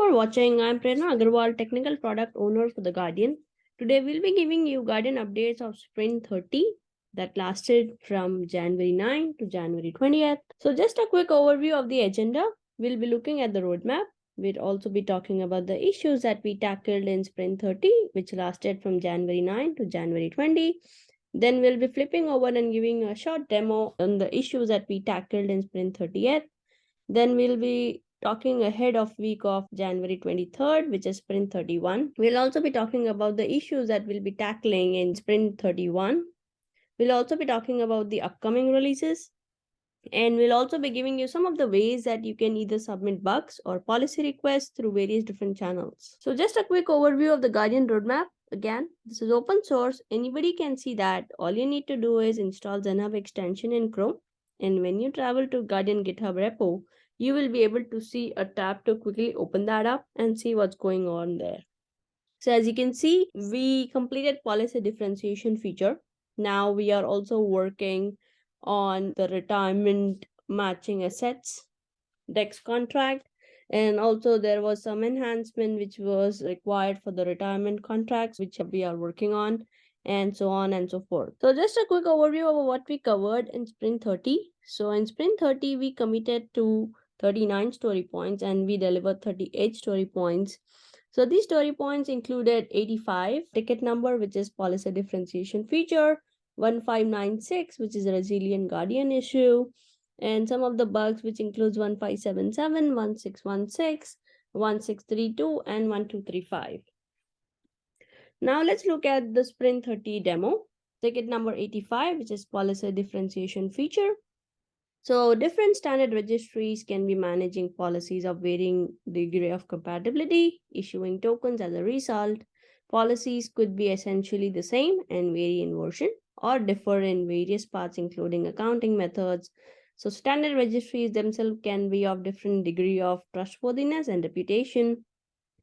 for watching. I'm Prerna Agarwal, Technical Product Owner for the Guardian. Today we'll be giving you Guardian updates of Sprint 30 that lasted from January 9 to January 20th. So just a quick overview of the agenda. We'll be looking at the roadmap. We'll also be talking about the issues that we tackled in Sprint 30, which lasted from January 9 to January 20. Then we'll be flipping over and giving a short demo on the issues that we tackled in Sprint 30th. Then we'll be talking ahead of week of January 23rd, which is Sprint 31. We'll also be talking about the issues that we'll be tackling in Sprint 31. We'll also be talking about the upcoming releases. And we'll also be giving you some of the ways that you can either submit bugs or policy requests through various different channels. So just a quick overview of the Guardian roadmap. Again, this is open source. Anybody can see that. All you need to do is install Zenhub extension in Chrome. And when you travel to Guardian GitHub repo, you will be able to see a tab to quickly open that up and see what's going on there. So as you can see, we completed policy differentiation feature. Now we are also working on the retirement matching assets, DEX contract, and also there was some enhancement which was required for the retirement contracts, which we are working on, and so on and so forth. So just a quick overview of what we covered in Sprint 30. So in Sprint 30, we committed to 39 story points and we delivered 38 story points. So these story points included 85 ticket number, which is policy differentiation feature, 1596, which is a resilient Guardian issue, and some of the bugs, which includes 1577, 1616, 1632, and 1235. Now let's look at the Sprint 30 demo. Ticket number 85, which is policy differentiation feature. So different standard registries can be managing policies of varying degree of compatibility, issuing tokens as a result. Policies could be essentially the same and vary in version or differ in various parts, including accounting methods. So standard registries themselves can be of different degree of trustworthiness and reputation.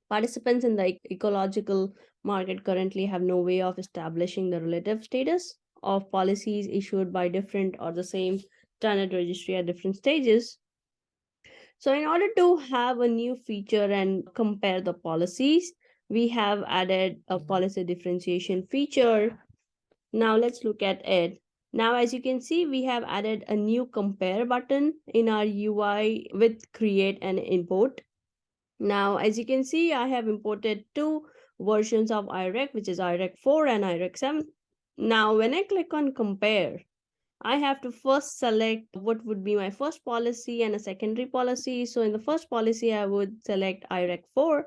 Participants in the ecological market currently have no way of establishing the relative status of policies issued by different or the same standard registry at different stages. So in order to have a new feature and compare the policies, we have added a policy differentiation feature. Now let's look at it. Now, as you can see, we have added a new compare button in our UI with create and import. Now, as you can see, I have imported two versions of IREC, which is IREC 4 and IREC 7. Now, when I click on compare, I have to first select what would be my first policy and a secondary policy. So in the first policy, I would select IREC 4.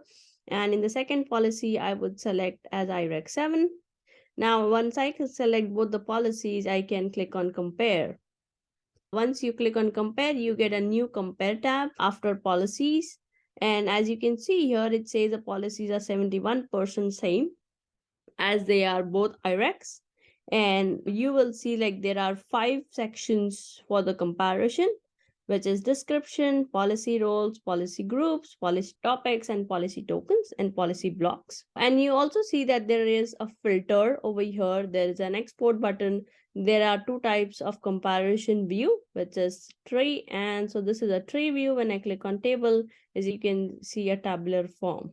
And in the second policy, I would select as IREC 7. Now, once I can select both the policies, I can click on compare. Once you click on compare, you get a new compare tab after policies. And as you can see here, it says the policies are 71% same as they are both IRECs. And you will see like there are 5 sections for the comparison, which is description, policy roles, policy groups, policy topics, and policy tokens and policy blocks. And you also see that there is a filter over here. There is an export button. There are 2 types of comparison view, which is tree. And so this is a tree view. When I click on table, as you can see a tabular form.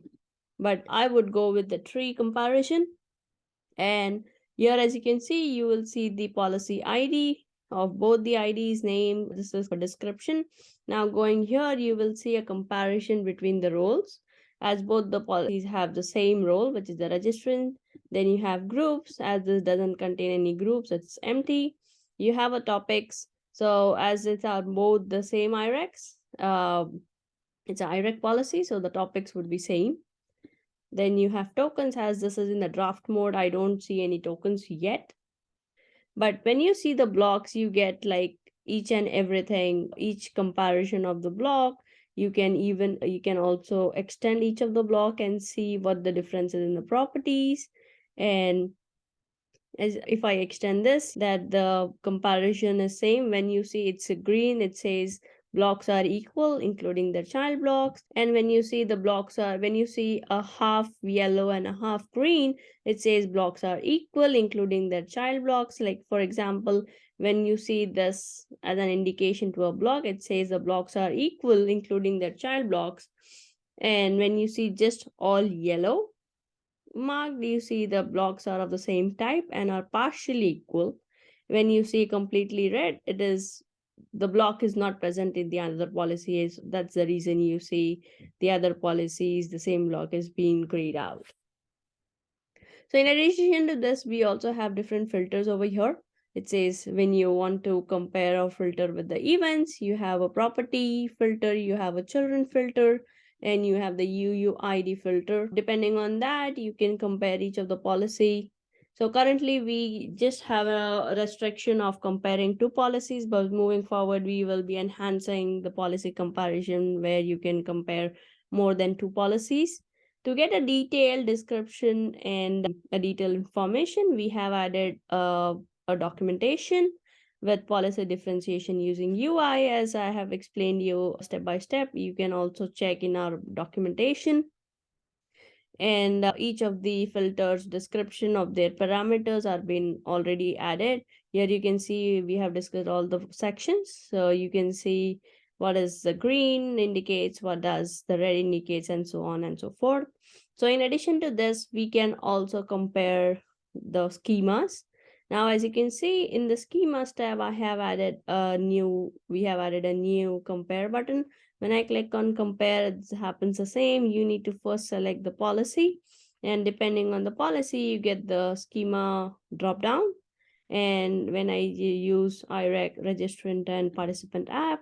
But I would go with the tree comparison. And here, as you can see, you will see the policy ID of both the IDs name. This is for description. Now going here, you will see a comparison between the roles as both the policies have the same role, which is the registrant. Then you have groups, as this doesn't contain any groups, it's empty. You have a topics. So as it's are both the same IRECs, it's an IREC policy, so the topics would be same. Then you have tokens, as this is in the draft mode. I don't see any tokens yet. But when you see the blocks, you get like each and everything, each comparison of the block. You can also extend each of the block and see what the difference is in the properties. And as if I extend this, that the comparison is same. When you see it's a green, it says blocks are equal, including the child blocks. And when you see the blocks are, when you see a half yellow and a half green, it says blocks are equal, including their child blocks. Like, for example, when you see this as an indication to a block, it says the blocks are equal, including their child blocks. And when you see just all yellow marked, you see the blocks are of the same type and are partially equal. When you see completely red, it is the block is not present in the other policies. That's the reason you see the other policies, the same block is being grayed out. So in addition to this, we also have different filters over here. It says when you want to compare or filter with the events, you have a property filter, you have a children filter, and you have the UUID filter. Depending on that, you can compare each of the policy. So currently we just have a restriction of comparing two policies, but moving forward, we will be enhancing the policy comparison where you can compare more than two policies. To get a detailed description and a detailed information, we have added a documentation with policy differentiation using UI, as I have explained you step by step. You can also check in our documentation. And each of the filters description of their parameters are been already added. Here you can see we have discussed all the sections. So you can see what is the green indicates, what does the red indicates, and so on and so forth. So in addition to this, we can also compare the schemas. Now, as you can see in the schemas tab, we have added a new compare button. When I click on compare, it happens the same. You need to first select the policy, and depending on the policy, you get the schema drop down. And when I use IREC registrant and participant app,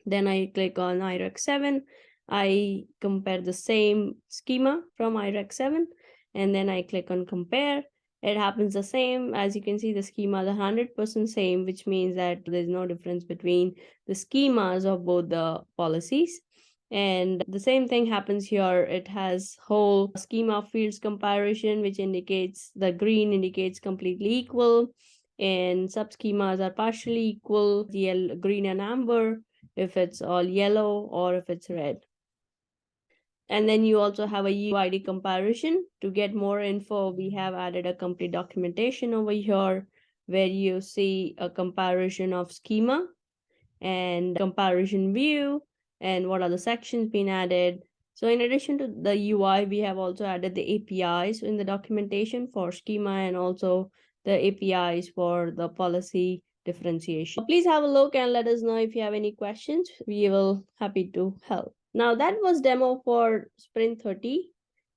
then I click on IREC 7. I compare the same schema from IREC 7, and then I click on compare. It happens the same. As you can see, the schema is 100% same, which means that there's no difference between the schemas of both the policies. And the same thing happens here. It has whole schema fields comparison, which indicates the green indicates completely equal, and sub schemas are partially equal, yellow, green and amber, if it's all yellow or if it's red. And then you also have a UID comparison. To get more info, we have added a complete documentation over here where you see a comparison of schema and comparison view and what are the sections being added. So in addition to the UI, we have also added the APIs in the documentation for schema and also the APIs for the policy differentiation. Please have a look and let us know if you have any questions. We will happy to help. Now that was demo for Sprint 30.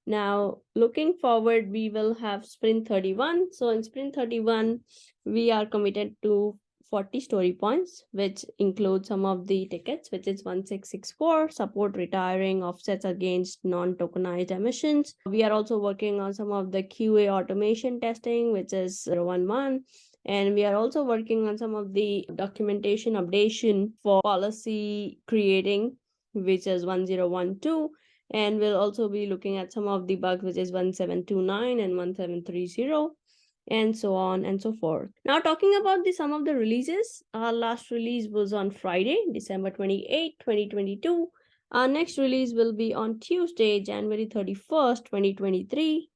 Now looking forward, we will have Sprint 31. So in Sprint 31, we are committed to 40 story points, which include some of the tickets, which is 1664, support retiring offsets against non-tokenized emissions. We are also working on some of the QA automation testing, which is 011. And we are also working on some of the documentation updation for policy creating, which is 1012. And we'll also be looking at some of the bugs, which is 1729 and 1730. And so on and so forth. Now talking about some of the releases, our last release was on Friday, December 28, 2022. Our next release will be on Tuesday, January 31st, 2023.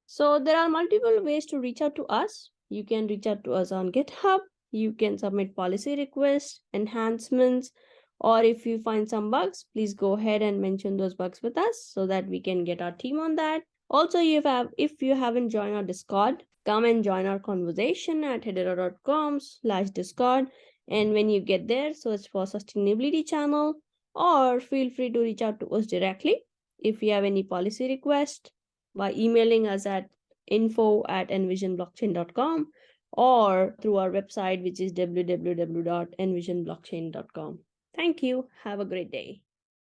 So there are multiple ways to reach out to us. You can reach out to us on GitHub. You can submit policy requests, enhancements, or if you find some bugs, please go ahead and mention those bugs with us so that we can get our team on that. Also, if you haven't joined our Discord, come and join our conversation at hedera.com/Discord. And when you get there, search for Sustainability Channel, or feel free to reach out to us directly if you have any policy request by emailing us at info@envisionblockchain.com or through our website, which is www.envisionblockchain.com. Thank you. Have a great day.